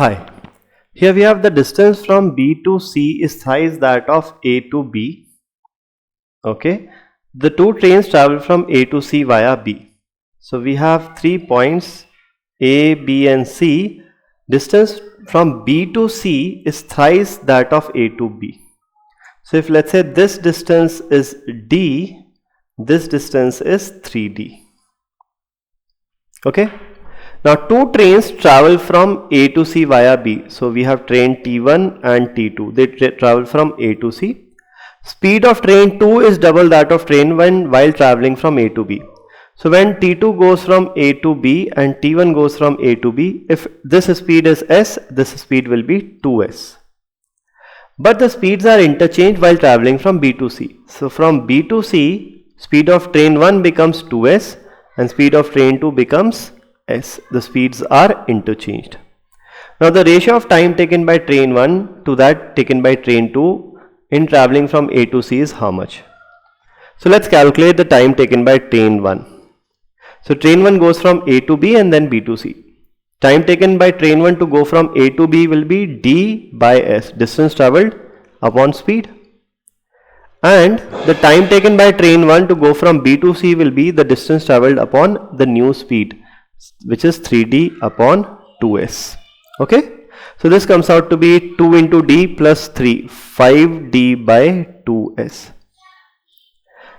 Hi, here we have the distance from B to C is thrice that of A to B. Okay, the two trains travel from A to C via B. So we have 3 points A, B and C. Distance from B to C is thrice that of A to B. So if let's say this distance is D, this distance is 3D. Okay. Now two trains travel from A to C via B. So we have train T1 and T2. They travel from A to C. Speed of train 2 is double that of train 1 while traveling from A to B. So when T2 goes from A to B and T1 goes from A to B, if this speed is S, this speed will be 2S. But the speeds are interchanged while traveling from B to C. So from B to C, speed of train 1 becomes 2S and speed of train 2 becomes S. The speeds are interchanged. Now the ratio of time taken by train 1 to that taken by train 2 in traveling from A to C is how much? So let's calculate the time taken by train 1. So train 1 goes from A to B and then B to C. Time taken by train 1 to go from A to B will be D by S, distance travelled upon speed. And the time taken by train 1 to go from B to C will be the distance travelled upon the new speed, which is 3D upon 2S. Okay. So this comes out to be 2 into D plus 3, 5D by 2S.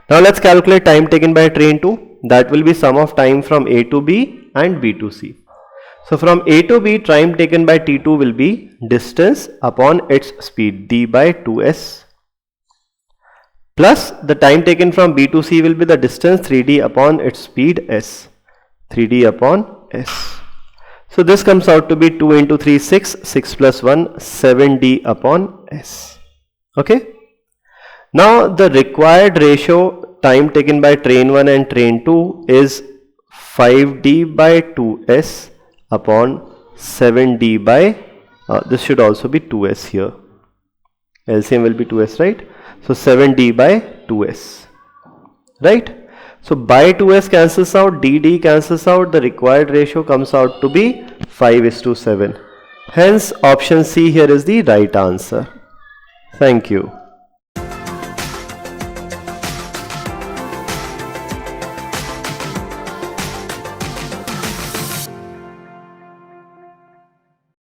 Now let's calculate time taken by train 2. That will be sum of time from A to B and B to C. So from A to B, time taken by T2 will be distance upon its speed, D by 2S. Plus the time taken from B to C will be the distance 3D upon its speed S, 3D upon S. So this comes out to be 2 into 3, 6, 6 plus 1, 7D upon S. Okay. Now the required ratio time taken by train 1 and train 2 is 5D by 2S upon 7D by, this should also be 2S here. LCM will be 2S, right? So 7D by 2S, right? So by 2S cancels out, DD cancels out, the required ratio comes out to be 5:7. Hence option C here is the right answer. Thank you.